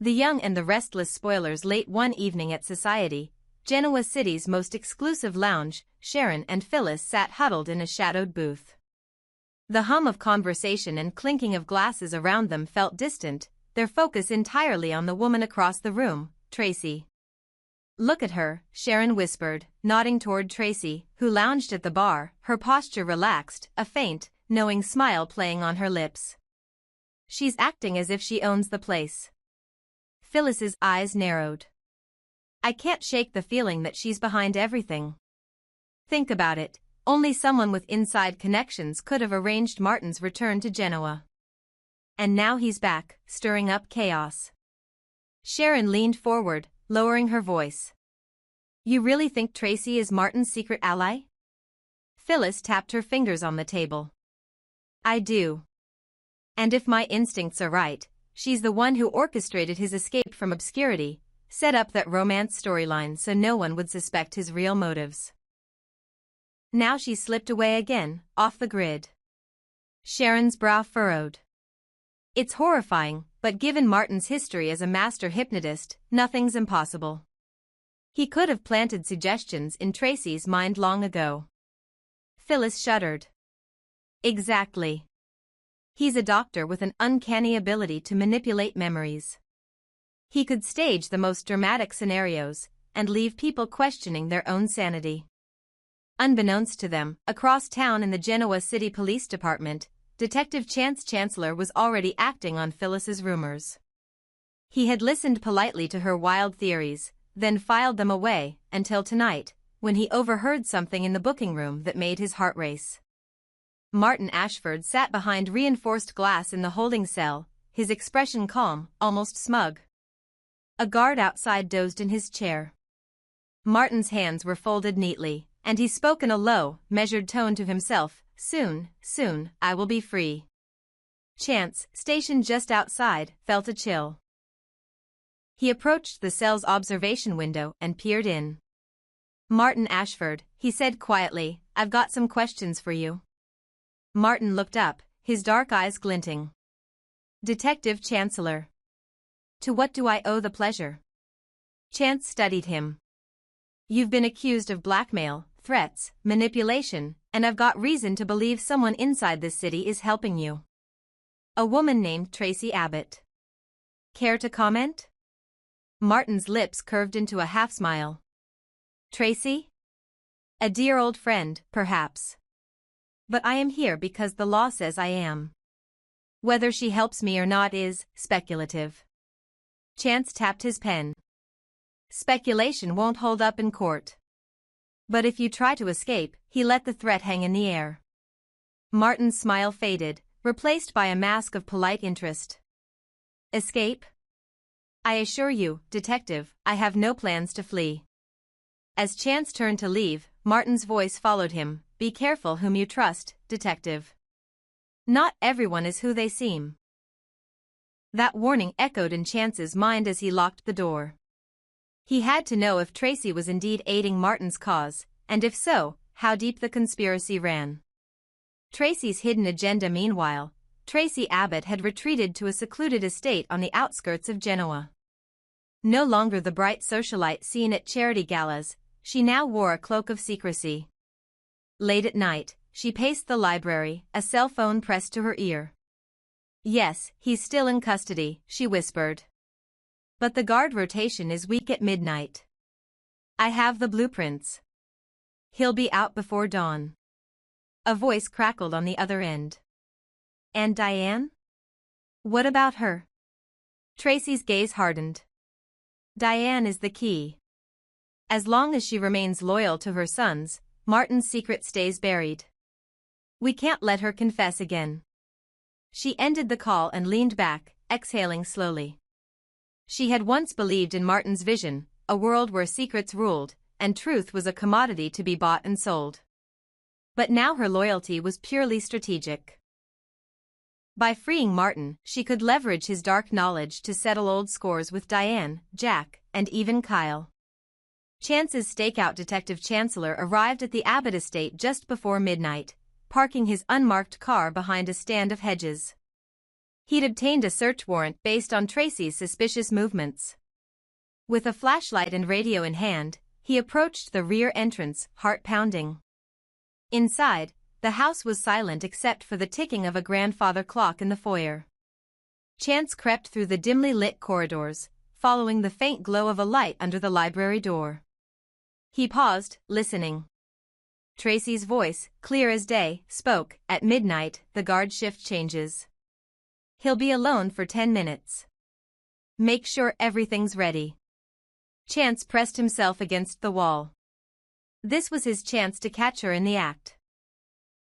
The Young and the Restless spoilers. Late one evening at Society, Genoa City's most exclusive lounge, Sharon and Phyllis sat huddled in a shadowed booth. The hum of conversation and clinking of glasses around them felt distant, their focus entirely on the woman across the room, Tracy. "Look at her," Sharon whispered, nodding toward Tracy, who lounged at the bar, her posture relaxed, a faint, knowing smile playing on her lips. "She's acting as if she owns the place." Phyllis's eyes narrowed. "I can't shake the feeling that she's behind everything. Think about it, only someone with inside connections could have arranged Martin's return to Genoa. And now he's back, stirring up chaos." Sharon leaned forward, lowering her voice. "You really think Tracy is Martin's secret ally?" Phyllis tapped her fingers on the table. "I do. And if my instincts are right, she's the one who orchestrated his escape from obscurity, set up that romance storyline so no one would suspect his real motives. Now she's slipped away again, off the grid." Sharon's brow furrowed. "It's horrifying, but given Martin's history as a master hypnotist, nothing's impossible. He could have planted suggestions in Tracy's mind long ago." Phyllis shuddered. "Exactly. He's a doctor with an uncanny ability to manipulate memories. He could stage the most dramatic scenarios and leave people questioning their own sanity." Unbeknownst to them, across town in the Genoa City Police Department, Detective Chance Chancellor was already acting on Phyllis's rumors. He had listened politely to her wild theories, then filed them away, until tonight, when he overheard something in the booking room that made his heart race. Martin Ashford sat behind reinforced glass in the holding cell, his expression calm, almost smug. A guard outside dozed in his chair. Martin's hands were folded neatly, and he spoke in a low, measured tone to himself. Soon, I will be free." Chance, stationed just outside, felt a chill. He approached the cell's observation window and peered in. "Martin Ashford," he said quietly, "I've got some questions for you." Martin looked up, his dark eyes glinting. "Detective Chancellor. To what do I owe the pleasure?" Chance studied him. "You've been accused of blackmail, threats, manipulation, and I've got reason to believe someone inside this city is helping you. A woman named Tracy Abbott. Care to comment?" Martin's lips curved into a half-smile. "Tracy? A dear old friend, perhaps. But I am here because the law says I am. Whether she helps me or not is speculative." Chance tapped his pen. "Speculation won't hold up in court. But if you try to escape," he let the threat hang in the air. Martin's smile faded, replaced by a mask of polite interest. "Escape? I assure you, Detective, I have no plans to flee." As Chance turned to leave, Martin's voice followed him. "Be careful whom you trust, Detective. Not everyone is who they seem." That warning echoed in Chance's mind as he locked the door. He had to know if Tracy was indeed aiding Martin's cause, and if so, how deep the conspiracy ran. Tracy's hidden agenda. Meanwhile, Tracy Abbott had retreated to a secluded estate on the outskirts of Genoa. No longer the bright socialite seen at charity galas, she now wore a cloak of secrecy. Late at night, she paced the library, a cell phone pressed to her ear. "Yes, he's still in custody," she whispered. "But the guard rotation is weak at midnight. I have the blueprints. He'll be out before dawn." A voice crackled on the other end. "And Diane? What about her?" Tracy's gaze hardened. "Diane is the key. As long as she remains loyal to her sons, Martin's secret stays buried. We can't let her confess again." She ended the call and leaned back, exhaling slowly. She had once believed in Martin's vision, a world where secrets ruled, and truth was a commodity to be bought and sold. But now her loyalty was purely strategic. By freeing Martin, she could leverage his dark knowledge to settle old scores with Diane, Jack, and even Kyle. Chance's stakeout. Detective Chancellor arrived at the Abbott estate just before midnight, parking his unmarked car behind a stand of hedges. He'd obtained a search warrant based on Tracy's suspicious movements. With a flashlight and radio in hand, he approached the rear entrance, heart pounding. Inside, the house was silent except for the ticking of a grandfather clock in the foyer. Chance crept through the dimly lit corridors, following the faint glow of a light under the library door. He paused, listening. Tracy's voice, clear as day, spoke. At midnight, the guard shift changes. He'll be alone for 10 minutes. Make sure everything's ready. Chance pressed himself against the wall. This was his chance to catch her in the act.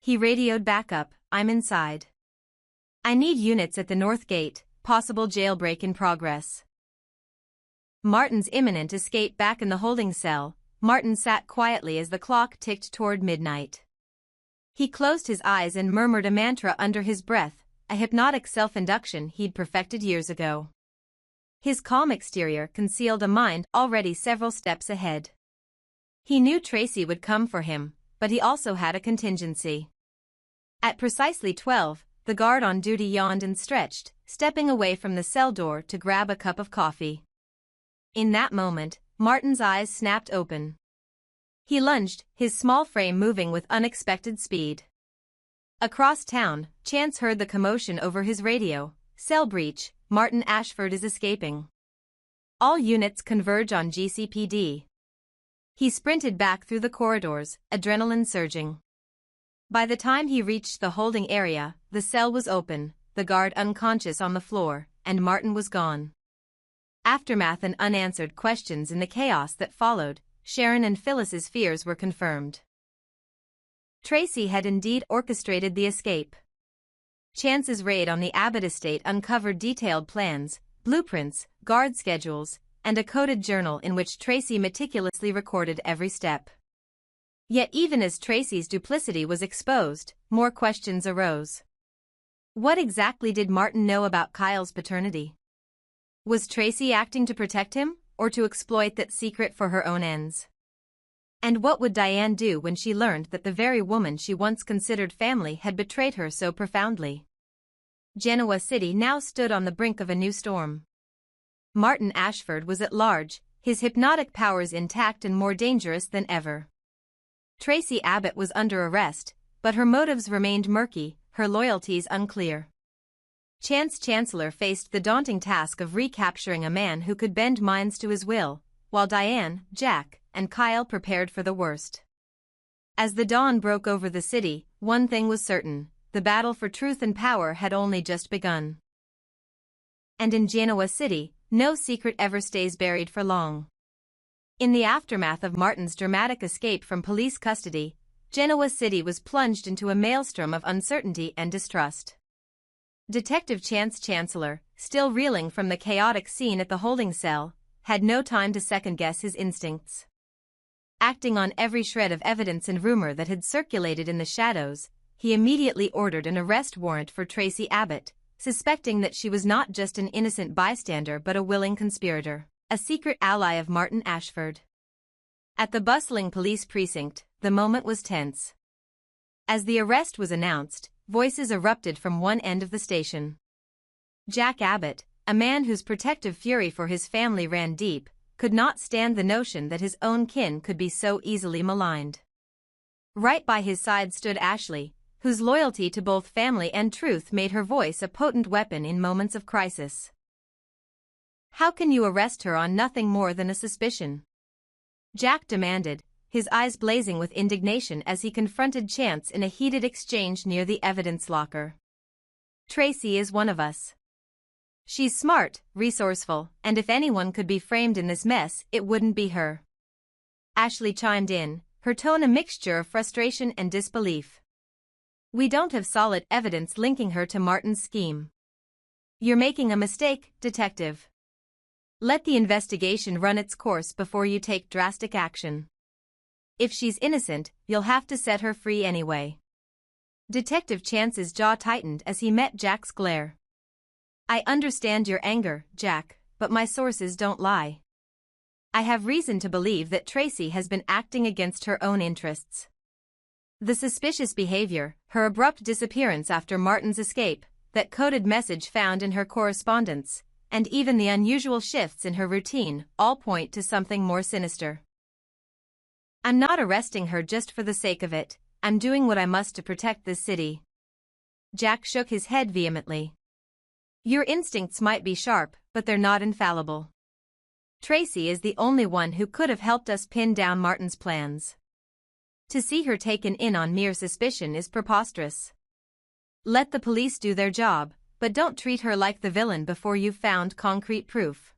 He radioed back up, I'm inside. I need units at the north gate, possible jailbreak in progress. Martin's imminent escape back in the holding cell. Martin sat quietly as the clock ticked toward midnight. He closed his eyes and murmured a mantra under his breath, a hypnotic self-induction he'd perfected years ago. His calm exterior concealed a mind already several steps ahead. He knew Tracy would come for him, but he also had a contingency. At precisely 12, the guard on duty yawned and stretched, stepping away from the cell door to grab a cup of coffee. In that moment, Martin's eyes snapped open. He lunged, his small frame moving with unexpected speed. Across town, Chance heard the commotion over his radio. Cell breach, Martin Ashford is escaping. All units converge on GCPD. He sprinted back through the corridors, adrenaline surging. By the time he reached the holding area, the cell was open, the guard unconscious on the floor, and Martin was gone. Aftermath and unanswered questions in the chaos that followed, Sharon and Phyllis's fears were confirmed. Tracy had indeed orchestrated the escape. Chance's raid on the Abbott estate uncovered detailed plans, blueprints, guard schedules, and a coded journal in which Tracy meticulously recorded every step. Yet even as Tracy's duplicity was exposed, more questions arose. What exactly did Martin know about Kyle's paternity? Was Tracy acting to protect him, or to exploit that secret for her own ends? And what would Diane do when she learned that the very woman she once considered family had betrayed her so profoundly? Genoa City now stood on the brink of a new storm. Martin Ashford was at large, his hypnotic powers intact and more dangerous than ever. Tracy Abbott was under arrest, but her motives remained murky, her loyalties unclear. Chance Chancellor faced the daunting task of recapturing a man who could bend minds to his will, while Diane, Jack, and Kyle prepared for the worst. As the dawn broke over the city, one thing was certain, the battle for truth and power had only just begun. And in Genoa City, no secret ever stays buried for long. In the aftermath of Martin's dramatic escape from police custody, Genoa City was plunged into a maelstrom of uncertainty and distrust. Detective Chance Chancellor, still reeling from the chaotic scene at the holding cell, had no time to second-guess his instincts. Acting on every shred of evidence and rumor that had circulated in the shadows, he immediately ordered an arrest warrant for Tracy Abbott, suspecting that she was not just an innocent bystander but a willing conspirator, a secret ally of Martin Ashford. At the bustling police precinct, the moment was tense. As the arrest was announced, voices erupted from one end of the station. Jack Abbott, a man whose protective fury for his family ran deep, could not stand the notion that his own kin could be so easily maligned. Right by his side stood Ashley, whose loyalty to both family and truth made her voice a potent weapon in moments of crisis. "How can you arrest her on nothing more than a suspicion?" Jack demanded, his eyes blazing with indignation as he confronted Chance in a heated exchange near the evidence locker. "Tracy is one of us. She's smart, resourceful, and if anyone could be framed in this mess, it wouldn't be her." Ashley chimed in, her tone a mixture of frustration and disbelief. "We don't have solid evidence linking her to Martin's scheme." "You're making a mistake, Detective. Let the investigation run its course before you take drastic action. If she's innocent, you'll have to set her free anyway." Detective Chance's jaw tightened as he met Jack's glare. "I understand your anger, Jack, but my sources don't lie. I have reason to believe that Tracy has been acting against her own interests. The suspicious behavior, her abrupt disappearance after Martin's escape, that coded message found in her correspondence, and even the unusual shifts in her routine all point to something more sinister. I'm not arresting her just for the sake of it, I'm doing what I must to protect this city. Jack shook his head vehemently. Your instincts might be sharp, but they're not infallible. Tracy is the only one who could have helped us pin down Martin's plans. To see her taken in on mere suspicion is preposterous. Let the police do their job, but don't treat her like the villain before you've found concrete proof.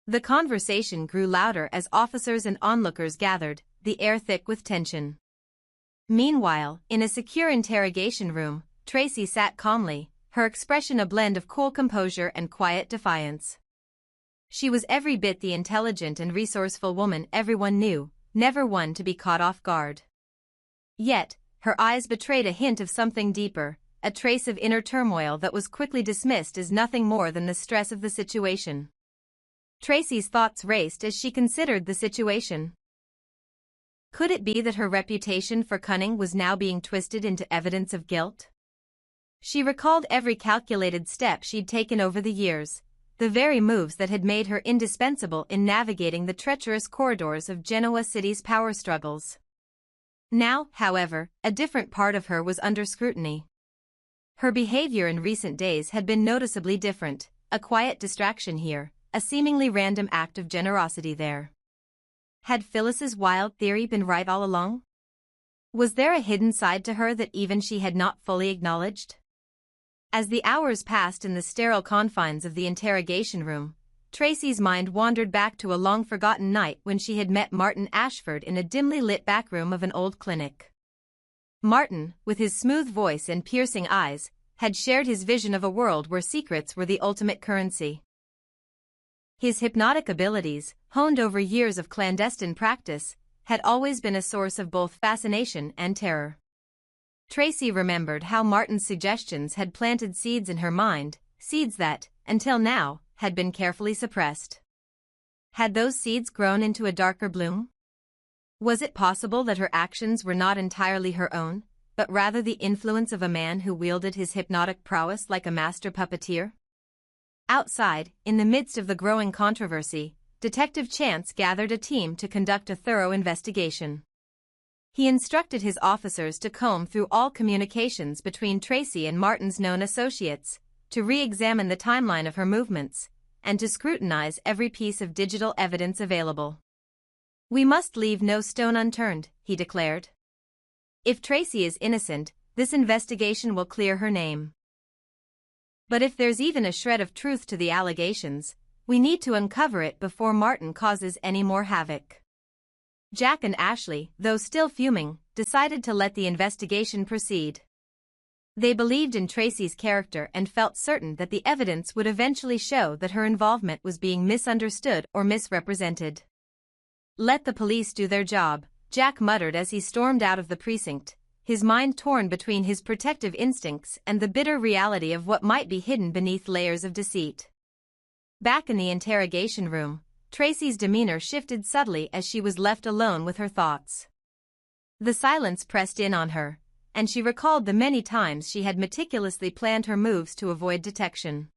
The conversation grew louder as officers and onlookers gathered, the air thick with tension. Meanwhile, in a secure interrogation room, Tracy sat calmly, her expression a blend of cool composure and quiet defiance. She was every bit the intelligent and resourceful woman everyone knew, never one to be caught off guard. Yet, her eyes betrayed a hint of something deeper, a trace of inner turmoil that was quickly dismissed as nothing more than the stress of the situation. Tracy's thoughts raced as she considered the situation. Could it be that her reputation for cunning was now being twisted into evidence of guilt? She recalled every calculated step she'd taken over the years, the very moves that had made her indispensable in navigating the treacherous corridors of Genoa City's power struggles. Now, however, a different part of her was under scrutiny. Her behavior in recent days had been noticeably different, a quiet distraction here, a seemingly random act of generosity there. Had Phyllis's wild theory been right all along? Was there a hidden side to her that even she had not fully acknowledged? As the hours passed in the sterile confines of the interrogation room, Tracy's mind wandered back to a long-forgotten night when she had met Martin Ashford in a dimly lit back room of an old clinic. Martin, with his smooth voice and piercing eyes, had shared his vision of a world where secrets were the ultimate currency. His hypnotic abilities, honed over years of clandestine practice, had always been a source of both fascination and terror. Tracy remembered how Martin's suggestions had planted seeds in her mind, seeds that, until now, had been carefully suppressed. Had those seeds grown into a darker bloom? Was it possible that her actions were not entirely her own, but rather the influence of a man who wielded his hypnotic prowess like a master puppeteer? Outside, in the midst of the growing controversy, Detective Chance gathered a team to conduct a thorough investigation. He instructed his officers to comb through all communications between Tracy and Martin's known associates, to re-examine the timeline of her movements, and to scrutinize every piece of digital evidence available. We must leave no stone unturned, he declared. If Tracy is innocent, this investigation will clear her name. But if there's even a shred of truth to the allegations, we need to uncover it before Martin causes any more havoc. Jack and Ashley, though still fuming, decided to let the investigation proceed. They believed in Tracy's character and felt certain that the evidence would eventually show that her involvement was being misunderstood or misrepresented. Let the police do their job, Jack muttered as he stormed out of the precinct, his mind torn between his protective instincts and the bitter reality of what might be hidden beneath layers of deceit. Back in the interrogation room, Tracy's demeanor shifted subtly as she was left alone with her thoughts. The silence pressed in on her, and she recalled the many times she had meticulously planned her moves to avoid detection.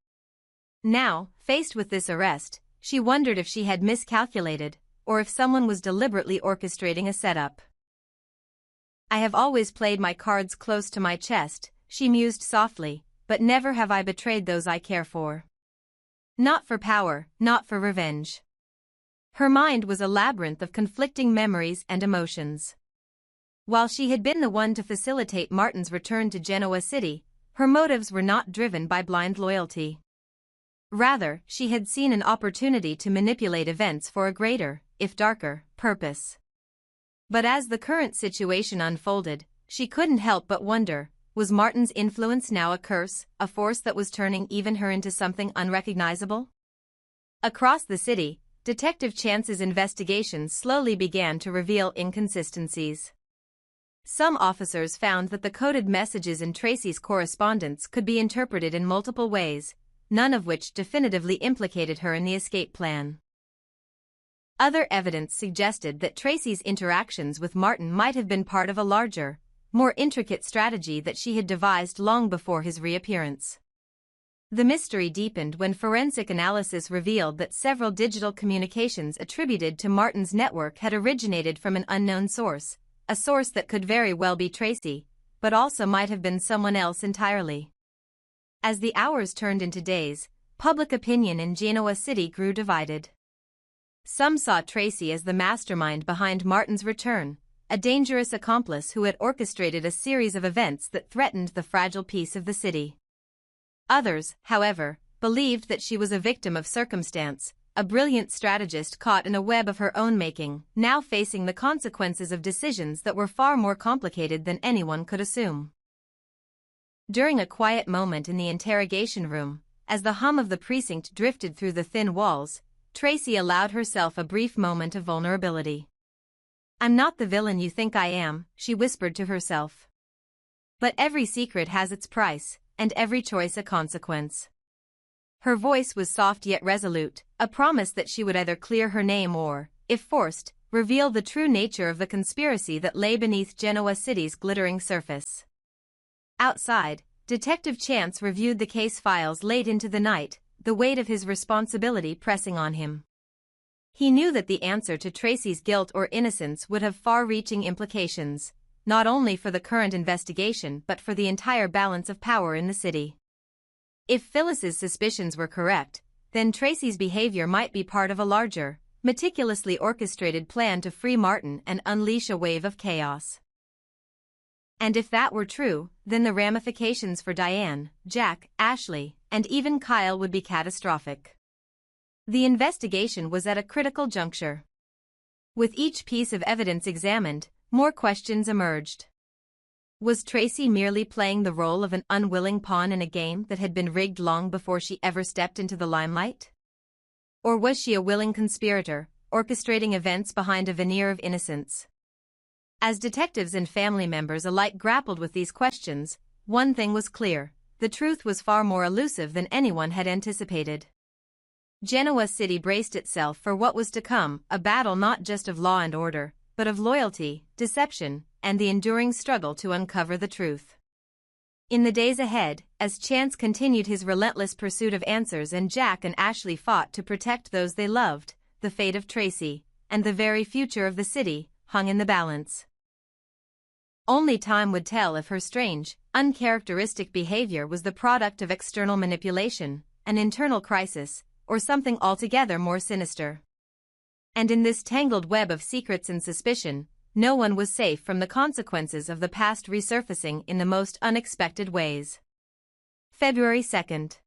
Now, faced with this arrest, she wondered if she had miscalculated, or if someone was deliberately orchestrating a setup. I have always played my cards close to my chest, she mused softly, but never have I betrayed those I care for. Not for power, not for revenge. Her mind was a labyrinth of conflicting memories and emotions. While she had been the one to facilitate Martin's return to Genoa City, her motives were not driven by blind loyalty. Rather, she had seen an opportunity to manipulate events for a greater, if darker, purpose. But as the current situation unfolded, she couldn't help but wonder, was Martin's influence now a curse, a force that was turning even her into something unrecognizable? Across the city, Detective Chance's investigations slowly began to reveal inconsistencies. Some officers found that the coded messages in Tracy's correspondence could be interpreted in multiple ways, none of which definitively implicated her in the escape plan. Other evidence suggested that Tracy's interactions with Martin might have been part of a larger, more intricate strategy that she had devised long before his reappearance. The mystery deepened when forensic analysis revealed that several digital communications attributed to Martin's network had originated from an unknown source, a source that could very well be Tracy, but also might have been someone else entirely. As the hours turned into days, public opinion in Genoa City grew divided. Some saw Tracy as the mastermind behind Martin's return, a dangerous accomplice who had orchestrated a series of events that threatened the fragile peace of the city. Others, however, believed that she was a victim of circumstance, a brilliant strategist caught in a web of her own making, now facing the consequences of decisions that were far more complicated than anyone could assume. During a quiet moment in the interrogation room, as the hum of the precinct drifted through the thin walls, Tracy allowed herself a brief moment of vulnerability. "I'm not the villain you think I am," she whispered to herself. "But every secret has its price, and every choice a consequence." Her voice was soft yet resolute, a promise that she would either clear her name or, if forced, reveal the true nature of the conspiracy that lay beneath Genoa City's glittering surface. Outside, Detective Chance reviewed the case files late into the night, the weight of his responsibility pressing on him. He knew that the answer to Tracy's guilt or innocence would have far-reaching implications, not only for the current investigation but for the entire balance of power in the city. If Phyllis's suspicions were correct, then Tracy's behavior might be part of a larger, meticulously orchestrated plan to free Martin and unleash a wave of chaos. And if that were true, then the ramifications for Diane, Jack, Ashley, and even Kyle would be catastrophic. The investigation was at a critical juncture. With each piece of evidence examined, more questions emerged. Was Tracy merely playing the role of an unwilling pawn in a game that had been rigged long before she ever stepped into the limelight? Or was she a willing conspirator, orchestrating events behind a veneer of innocence? As detectives and family members alike grappled with these questions, one thing was clear: the truth was far more elusive than anyone had anticipated. Genoa City braced itself for what was to come, a battle not just of law and order, but of loyalty, deception, and the enduring struggle to uncover the truth. In the days ahead, as Chance continued his relentless pursuit of answers and Jack and Ashley fought to protect those they loved, the fate of Tracy, and the very future of the city, hung in the balance. Only time would tell if her strange, uncharacteristic behavior was the product of external manipulation, an internal crisis, or something altogether more sinister. And in this tangled web of secrets and suspicion, no one was safe from the consequences of the past resurfacing in the most unexpected ways. February 2nd.